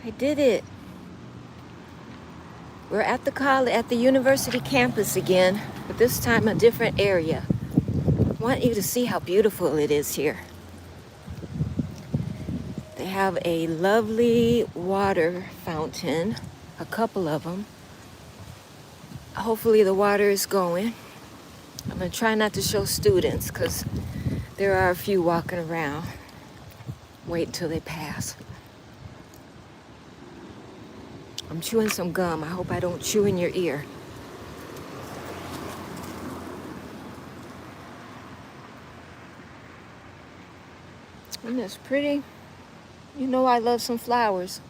I did it. We're at the university campus again, but this time a different area. I want you to see how beautiful it is here. They have a lovely water fountain, a couple of them. Hopefully the water is going. I'm gonna try not to show students because there are a few walking around. Wait until they pass. I'm chewing some gum. I hope I don't chew in your ear. Isn't this pretty? You know I love some flowers.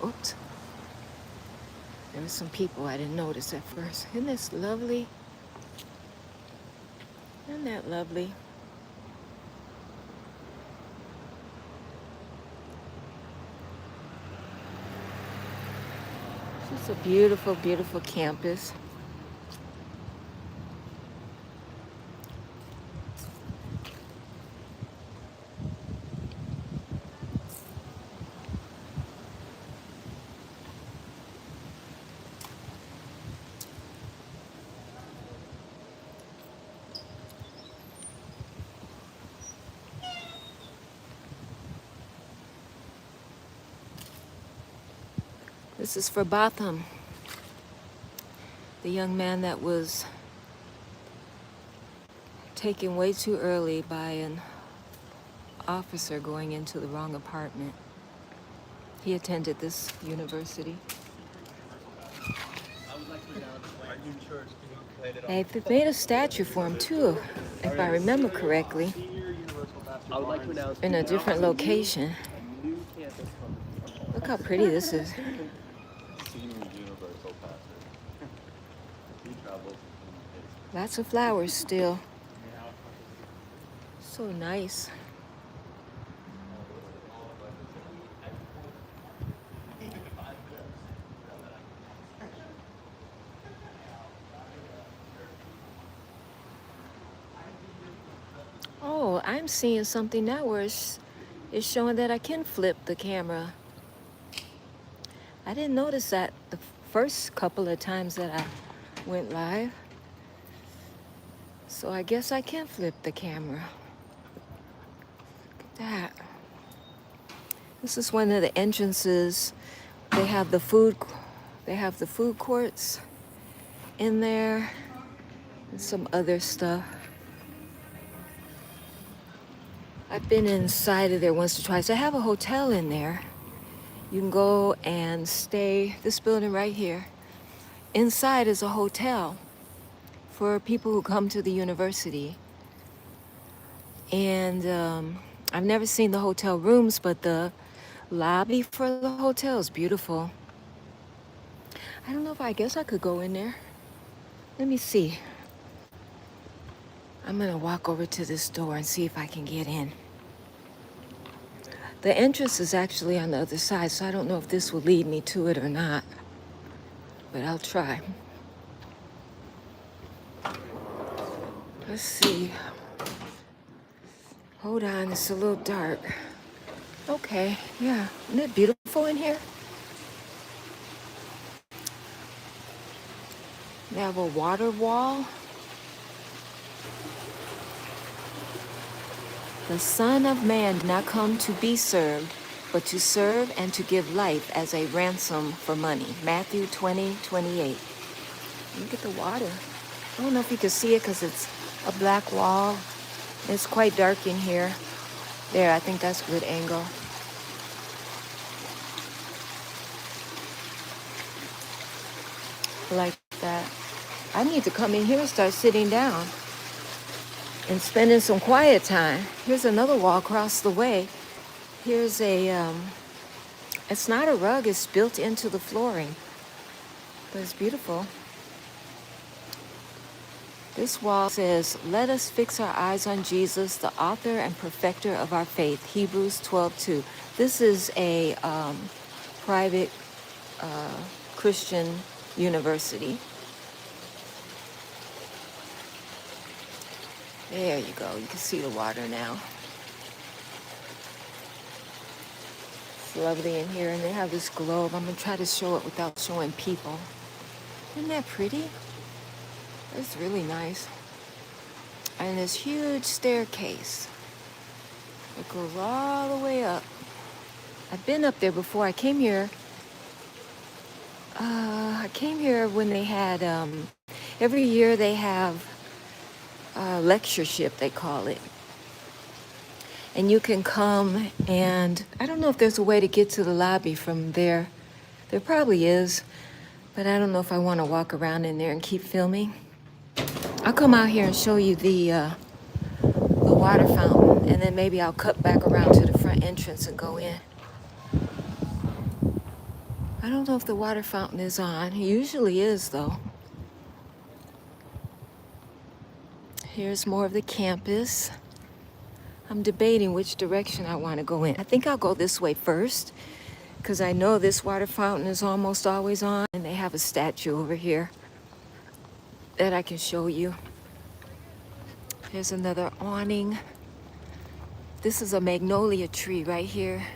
Oops. There were some people I didn't notice at first. Isn't this lovely? Isn't that lovely? It's a beautiful, beautiful campus. This is for Botham, the young man that was taken way too early by an officer going into the wrong apartment. He attended this university. They made a statue for him too, if I remember correctly, in a different location. Look how pretty this is. Lots of flowers still. So nice. Oh, I'm seeing something now where it's showing that I can flip the camera. I didn't notice that the first couple of times that I went live. So I guess I can flip the camera. Look at that. This is one of the entrances. They have the food courts in there and some other stuff. I've been inside of there once or twice. I have a hotel in there. You can go and stay, this building right here. Inside is a hotel for people who come to the university. And I've never seen the hotel rooms, but the lobby for the hotel is beautiful. I don't know if I guess I could go in there. Let me see. I'm gonna walk over to this door and see if I can get in. The entrance is actually on the other side, so I don't know if this will lead me to it or not, but I'll try. Let's see. Hold on, it's a little dark. Okay, yeah, isn't it beautiful in here? They have a water wall. The Son of Man did not come to be served, but to serve and to give life as a ransom for money. Matthew 20:28. Look at the water. I don't know if you can see it because it's a black wall. It's quite dark in here. There, I think that's a good angle. Like that. I need to come in here and start sitting down and spending some quiet time. Here's another wall across the way. Here's it's not a rug, it's built into the flooring, but it's beautiful. This wall says, "Let us fix our eyes on Jesus, the author and perfecter of our faith," Hebrews 12:2. This is a private Christian university. There you go. You can see the water now. It's lovely in here, and they have this globe. I'm going to try to show it without showing people. Isn't that pretty? It's really nice. And this huge staircase. It goes all the way up. I've been up there before. I came here when they had, every year they have lectureship, they call it. And you can come, and I don't know if there's a way to get to the lobby from there. There probably is, but I don't know if I want to walk around in there and keep filming. I'll come out here and show you the water fountain, and then maybe I'll cut back around to the front entrance and go in. I don't know if the water fountain is on. It usually is, though. Here's more of the campus. I'm debating which direction I want to go in. I think I'll go this way first, because I know this water fountain is almost always on, and they have a statue over here that I can show you. Here's another awning. This is a magnolia tree right here.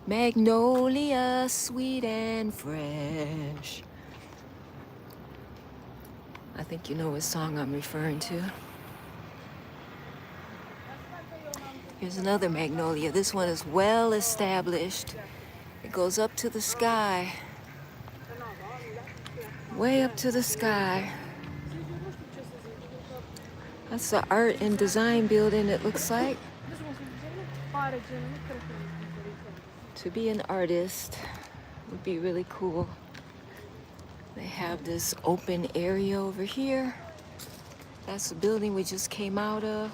Magnolia, sweet and fresh. I think you know what song I'm referring to. Here's another magnolia. This one is well established. It goes up to the sky. Way up to the sky. That's the art and design building, it looks like. To be an artist would be really cool. They have this open area over here. That's the building we just came out of.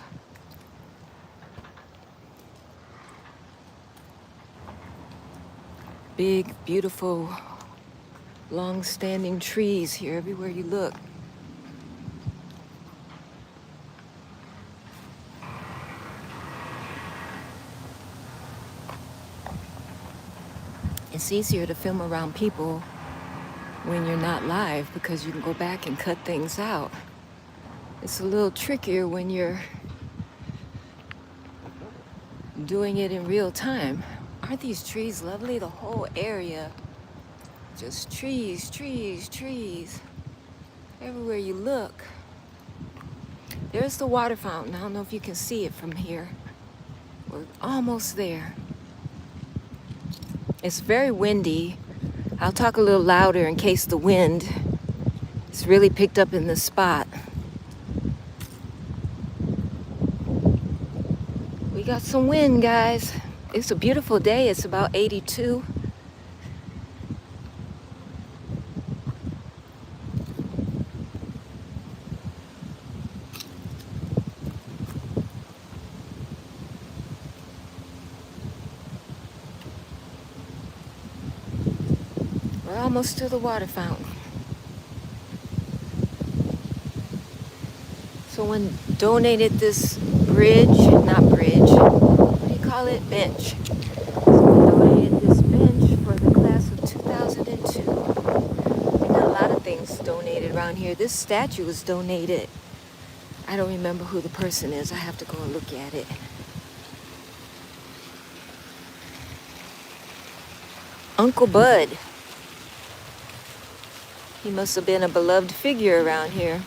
Big, beautiful, long-standing trees here everywhere you look. It's easier to film around people when you're not live because you can go back and cut things out. It's a little trickier when you're doing it in real time. Aren't these trees lovely? The whole area, just trees, trees, trees. Everywhere you look. There's the water fountain. I don't know if you can see it from here. We're almost there. It's very windy. I'll talk a little louder in case the wind is really picked up in this spot. We got some wind, guys. It's a beautiful day. It's about 82. We're almost to the water fountain. Someone donated this bridge, not bridge, what do you call it? Bench. Someone donated this bench for the class of 2002. We got a lot of things donated around here. This statue was donated. I don't remember who the person is. I have to go and look at it. Uncle Bud. He must have been a beloved figure around here.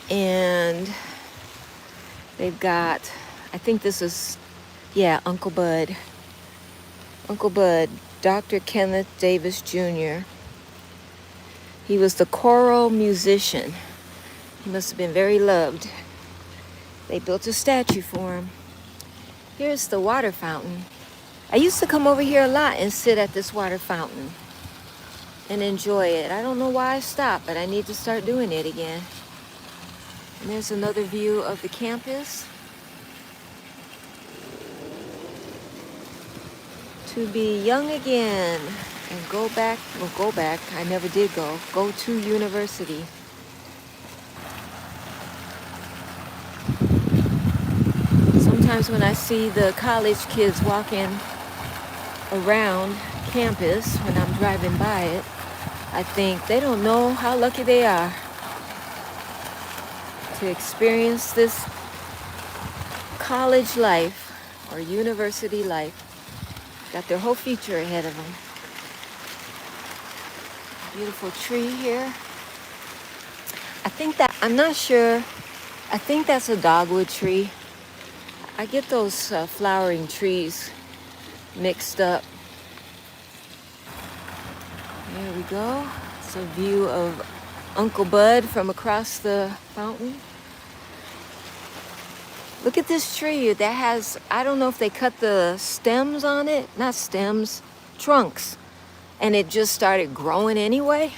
And they've got, I think this is, yeah, Uncle Bud. Uncle Bud, Dr. Kenneth Davis Jr. He was the choral musician. He must have been very loved. They built a statue for him. Here's the water fountain. I used to come over here a lot and sit at this water fountain and enjoy it. I don't know why I stopped, but I need to start doing it again. And there's another view of the campus. To be young again and go back, I never did go to university. Sometimes when I see the college kids walking around campus when I'm driving by it, I think they don't know how lucky they are to experience this college life or university life. Got their whole future ahead of them. Beautiful tree here. I'm not sure. I think that's a dogwood tree. I get those flowering trees mixed up. There we go. It's a view of Uncle Bud from across the fountain. Look at this tree that has, I don't know if they cut the stems on it, not stems, trunks, and it just started growing anyway.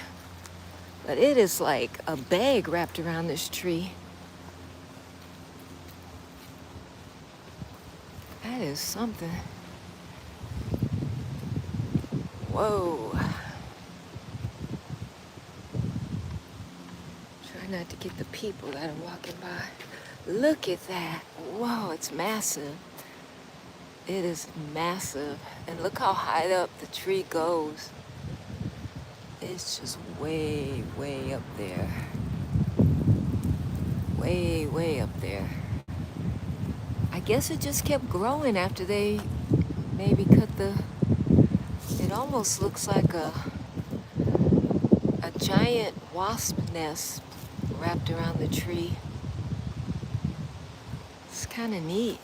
But it is like a bag wrapped around this tree. That is something. Whoa. Try not to get the people that are walking by. Look at that. Whoa, it's massive. It is massive. And look how high up the tree goes. It's just way, way up there. Way, way up there. I guess it just kept growing after they maybe cut the... It almost looks like a giant wasp nest wrapped around the tree. It's kind of neat.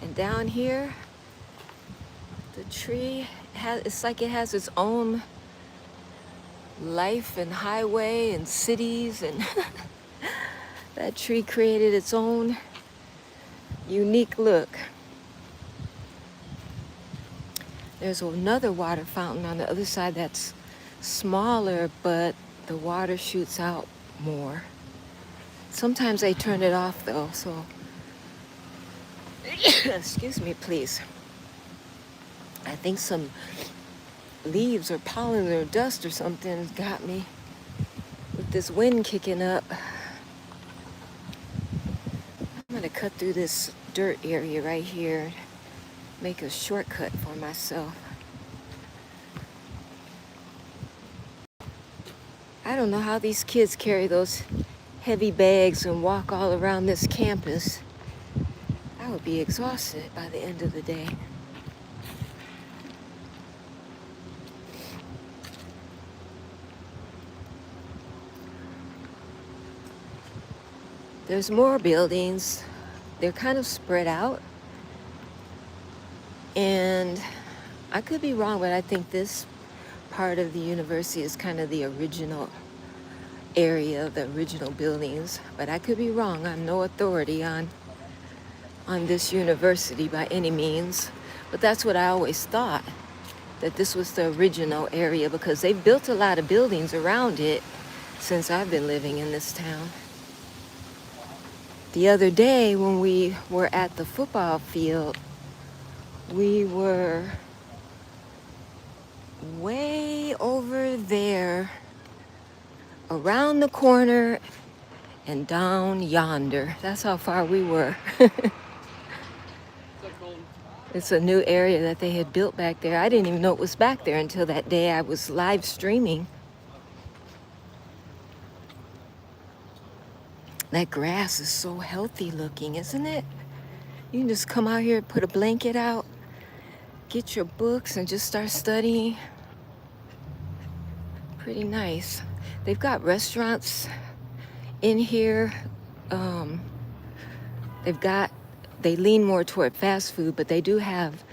And down here, the tree it's like it has its own life and highway and cities, and that tree created its own unique look. There's another water fountain on the other side that's smaller, but the water shoots out more. Sometimes they turn it off though, so excuse me, please. I think some leaves or pollen or dust or something got me with this wind kicking up. I'm gonna cut through this dirt area right here, make a shortcut for myself. I don't know how these kids carry those heavy bags and walk all around this campus. I would be exhausted by the end of the day. There's more buildings. They're kind of spread out. And I could be wrong, but I think this part of the university is kind of the original area, the original buildings. But I could be wrong. I'm no authority on this university by any means. But that's what I always thought, that this was the original area, because they've built a lot of buildings around it since I've been living in this town. The other day when we were at the football field, we were way over there, around the corner and down yonder. That's how far we were. It's a new area that they had built back there. I didn't even know it was back there until that day I was live streaming. That grass is so healthy looking, isn't it? You can just come out here, put a blanket out, get your books, and just start studying. Pretty nice. They've got restaurants in here. They lean more toward fast food, but they do have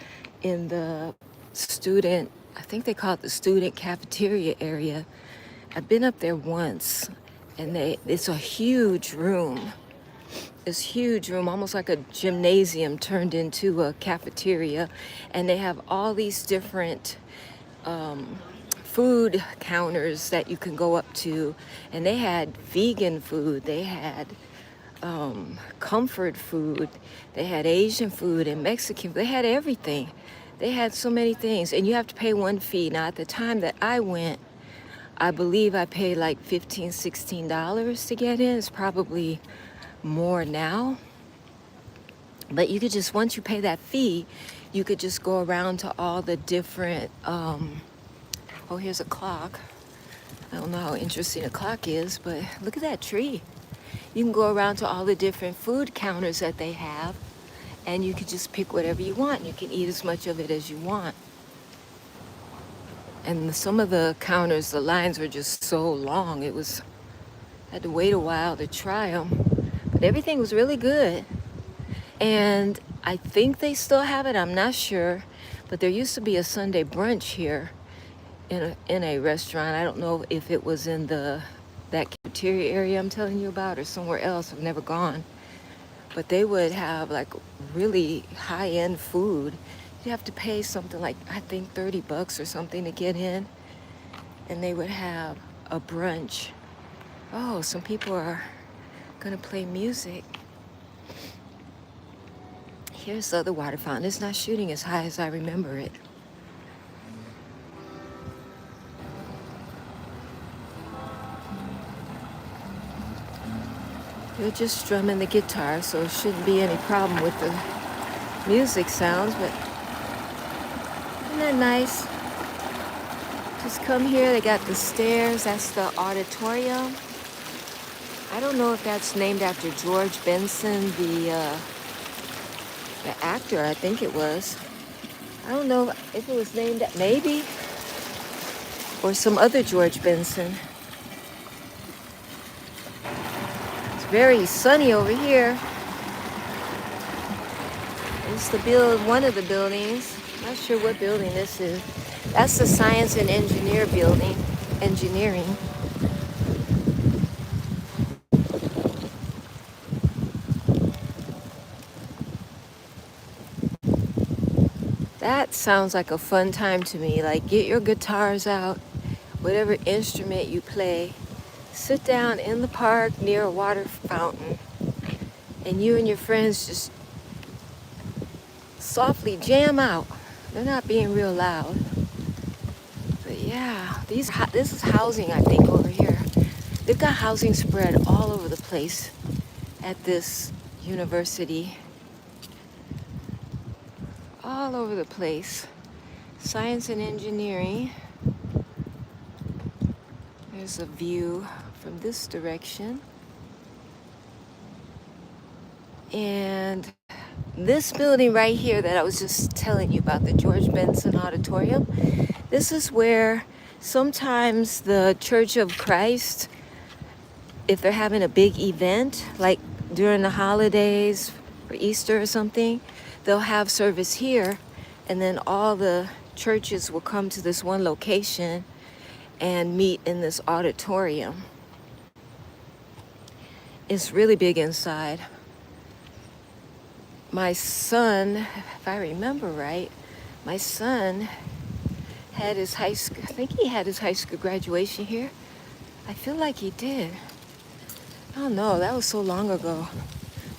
in the student, I think they call it the student cafeteria area. I've been up there once, and it's a huge room. This huge room, almost like a gymnasium turned into a cafeteria. And they have all these different food counters that you can go up to. And they had vegan food, they had comfort food, they had Asian food and Mexican, they had everything. They had so many things, and you have to pay one fee. Now at the time that I went, I believe I paid like $15, $16 to get in. It's probably more now. But you could just, once you pay that fee, you could just go around to all the different, oh, here's a clock. I don't know how interesting a clock is, but look at that tree. You can go around to all the different food counters that they have, and you can just pick whatever you want. You can eat as much of it as you want. And some of the counters, the lines were just so long. I had to wait a while to try them. But everything was really good. And I think they still have it, I'm not sure. But there used to be a Sunday brunch here in a restaurant. I don't know if it was in that cafeteria area I'm telling you about or somewhere else. I've never gone. But they would have like really high-end food. You have to pay something like, I think $30 or something to get in. And they would have a brunch. Oh, some people are gonna play music. Here's the other water fountain. It's not shooting as high as I remember it. They're just strumming the guitar, so it shouldn't be any problem with the music sounds, but isn't that nice? Just come here, they got the stairs, that's the auditorium. I don't know if that's named after George Benson, the actor, I think it was. I don't know if it was named, maybe, or some other George Benson. It's very sunny over here. It's one of the buildings. Not sure what building this is. That's the Science and Engineering. That sounds like a fun time to me. Like, get your guitars out, whatever instrument you play, sit down in the park near a water fountain, and you and your friends just softly jam out. They're not being real loud. But yeah, this is housing, I think, over here. They've got housing spread all over the place at this university. All over the place. Science and engineering. There's a view from this direction. And this building right here that I was just telling you about, the George Benson Auditorium, this is where sometimes the Church of Christ, if they're having a big event, like during the holidays or Easter or something, they'll have service here, and then all the churches will come to this one location and meet in this auditorium. It's really big inside. My son, if I remember right, my son had his I think he had his high school graduation here. I feel like he did. I don't know, that was so long ago.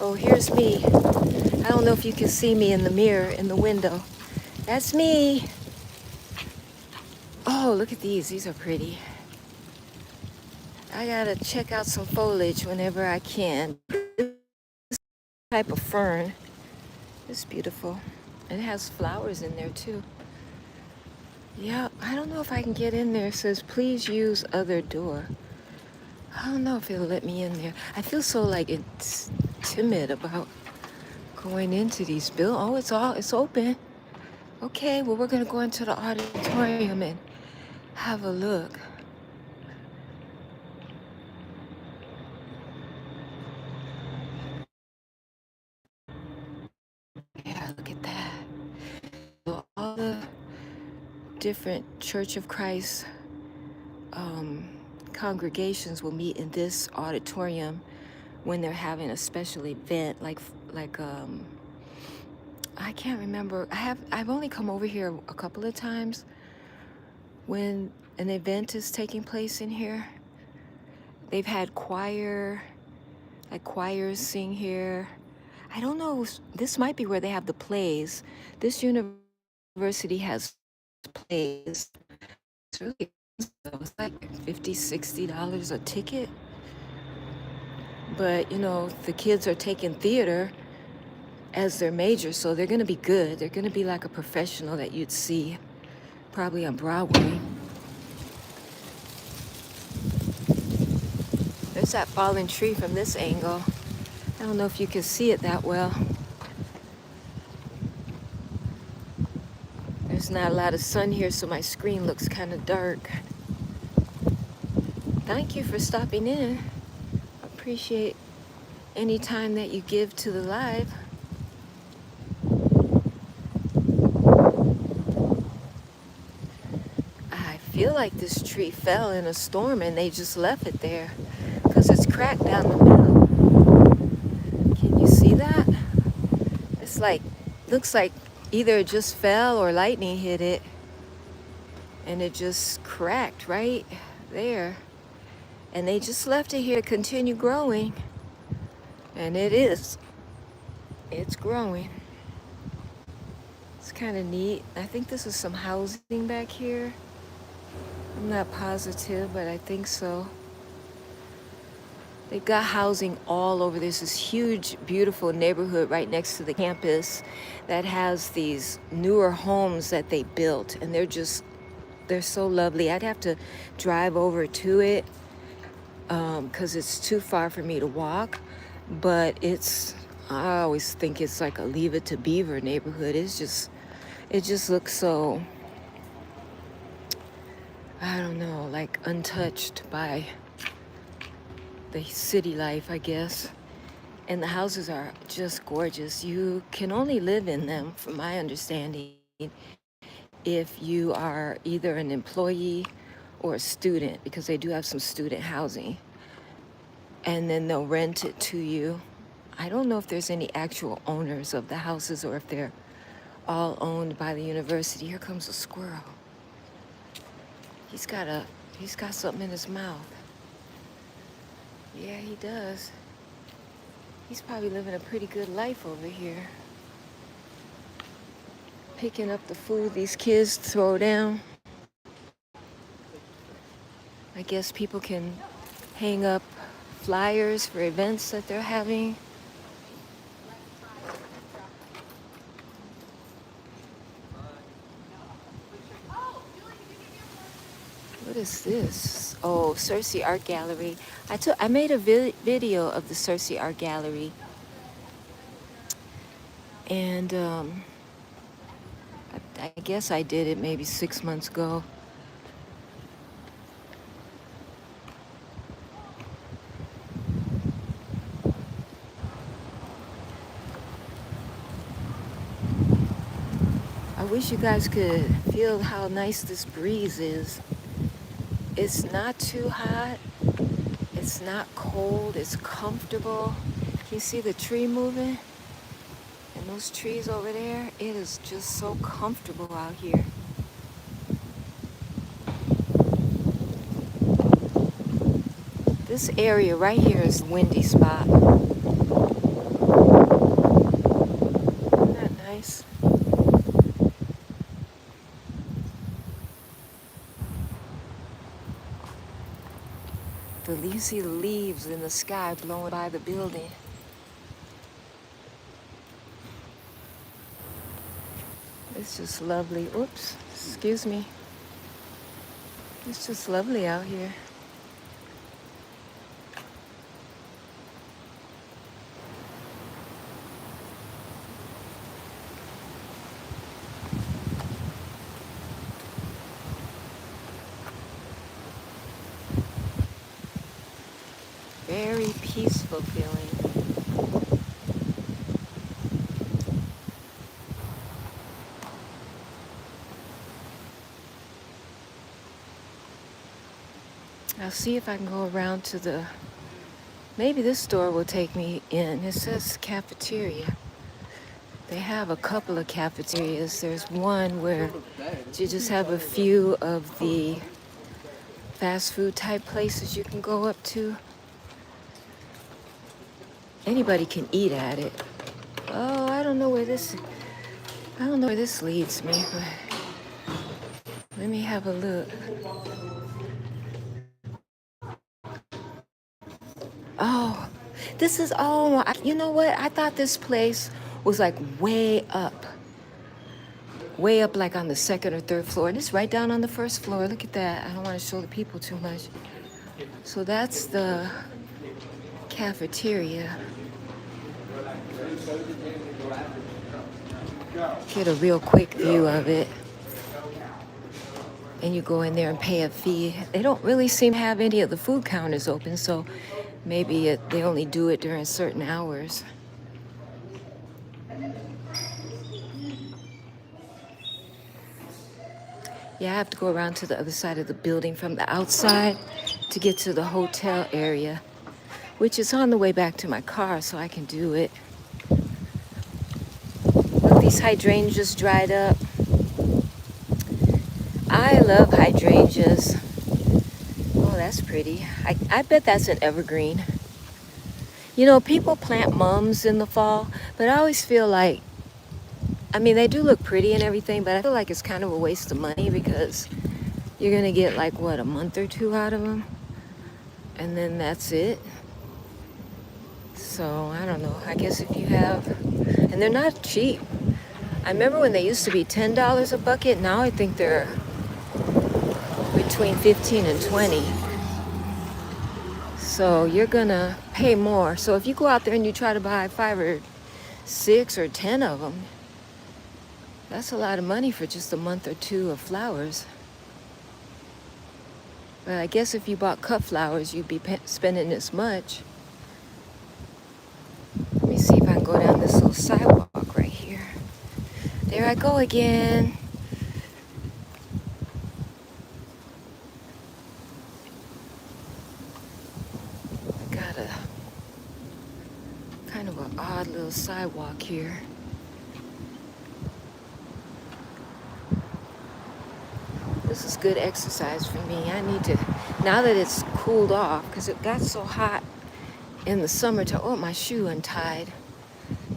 Oh, here's me. I don't know if you can see me in the mirror in the window. That's me. Oh, look at these. These are pretty. I gotta check out some foliage whenever I can. This type of fern is beautiful. It has flowers in there too. Yeah, I don't know if I can get in there. It says, please use other door. I don't know if it'll let me in there. I feel so like it's timid about going into these buildings. Oh, it's open. Okay, well, we're gonna go into the auditorium and have a look. Yeah, look at that. So all the different Church of Christ congregations will meet in this auditorium when they're having a special event, like I can't remember. I've only come over here a couple of times when an event is taking place in here. They've had choirs sing here. I don't know, this might be where they have the plays. This university has plays. It's really expensive. It's like $50, $60 a ticket. But, you know, the kids are taking theater as their major, so they're gonna be good. They're gonna be like a professional that you'd see probably on Broadway. that fallen tree from this angle. I don't know if you can see it that well. There's not a lot of sun here, so my screen looks kind of dark. Thank you for stopping in. Appreciate any time that you give to the live. I feel like this tree fell in a storm and they just left it there because it's cracked down the middle. Can you see that? It's like, looks like either it just fell or lightning hit it and it just cracked right there. And they just left it here to continue growing. And it's growing. It's kind of neat. I think this is some housing back here. I'm not positive, but I think so. They've got housing all over. There's this huge, beautiful neighborhood right next to the campus that has these newer homes that they built. And they're so lovely. I'd have to drive over to it because it's too far for me to walk. But I always think it's like a Leave It to Beaver neighborhood. It just looks so, I don't know, like untouched by the city life, I guess. And the houses are just gorgeous. You can only live in them, from my understanding, if you are either an employee or a student, because they do have some student housing. And then they'll rent it to you. I don't know if there's any actual owners of the houses or if they're all owned by the university. Here comes a squirrel. He's got something in his mouth. Yeah, he does. He's probably living a pretty good life over here. Picking up the food these kids throw down. I guess people can hang up flyers for events that they're having. What is this? Oh, Cersei Art Gallery. I made a video of the Cersei Art Gallery. And I guess I did it maybe 6 months ago. I wish you guys could feel how nice this breeze is. It's not too hot. It's not cold. It's comfortable. Can you see the tree moving? And those trees over there, it is just so comfortable out here. This area right here is the windy spot. Isn't that nice? You see the leaves in the sky blowing by the building. It's just lovely. Oops, excuse me. It's just lovely out here. Very peaceful feeling. I'll see if I can go around to maybe this store will take me in. It says cafeteria. They have a couple of cafeterias. There's one where you just have a few of the fast food type places you can go up to. Anybody can eat at it. Oh, I don't know where this leads me, but let me have a look. Oh, this is, you know what? I thought this place was like way up like on the second or third floor. And it's right down on the first floor. Look at that. I don't want to show the people too much. So that's the cafeteria. Get a real quick view of it. And you go in there and pay a fee. They don't really seem to have any of the food counters open, so maybe they only do it during certain hours. Yeah, I have to go around to the other side of the building from the outside to get to the hotel area, which is on the way back to my car, so I can do it. Look, these hydrangeas dried up. I love hydrangeas. Oh, that's pretty. I bet that's an evergreen. You know, people plant mums in the fall, but I always feel like, I mean, they do look pretty and everything, but I feel like it's kind of a waste of money because you're going to get like, what, a month or two out of them? And then that's it. So, I don't know. I guess if you have, and they're not cheap. I remember when they used to be $10 a bucket. Now I think they're between 15 and 20. So you're gonna pay more. So if you go out there and you try to buy 5 or 6 or 10 of them, that's a lot of money for just a month or two of flowers. But I guess if you bought cut flowers, you'd be spending this much. Let me see if I can go down this little sidewalk right here. There I go again. Got a kind of an odd little sidewalk here. This is good exercise for me. I need to, now that it's cooled off, because it got so hot in the summertime. Oh, my shoe untied.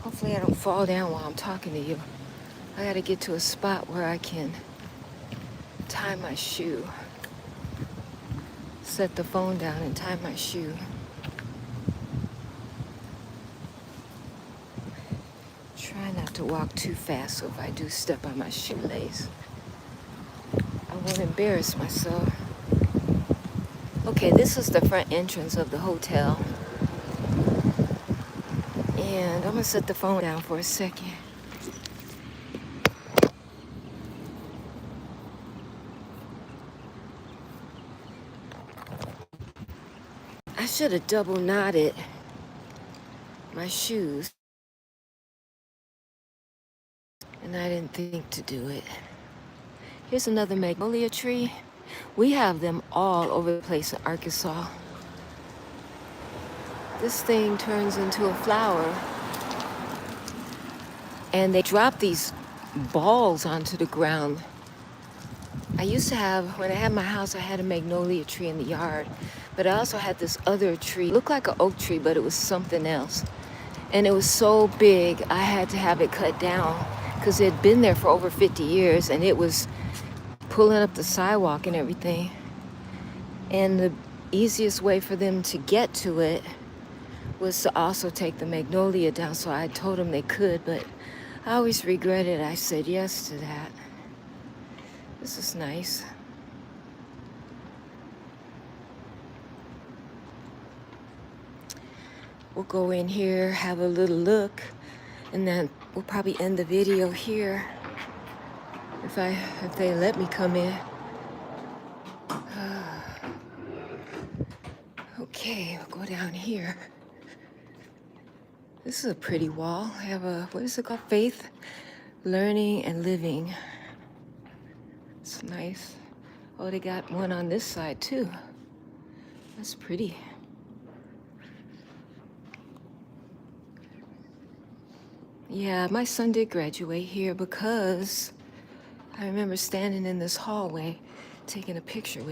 Hopefully I don't fall down while I'm talking to you. I gotta get to a spot where I can tie my shoe. Set the phone down and tie my shoe. Try not to walk too fast, so if I do step on my shoelace, I won't embarrass myself. Okay, this is the front entrance of the hotel. And I'm gonna set the phone down for a second. I should have double knotted my shoes, and I didn't think to do it. Here's another magnolia tree. We have them all over the place in Arkansas. This thing turns into a flower, and they drop these balls onto the ground. I used to have, when I had my house, I had a magnolia tree in the yard, but I also had this other tree, looked like an oak tree, but it was something else. And it was so big, I had to have it cut down because it had been there for over 50 years, and it was pulling up the sidewalk and everything. And the easiest way for them to get to it was to also take the magnolia down. So I told them they could, but I always regretted I said yes to that. This is nice. We'll go in here, have a little look, and then we'll probably end the video here if they let me come in. Okay, we'll go down here. This is a pretty wall. I have a, what is it called? Faith, learning, and living. It's nice. Oh, they got one on this side too. That's pretty. Yeah, my son did graduate here because I remember standing in this hallway taking a picture with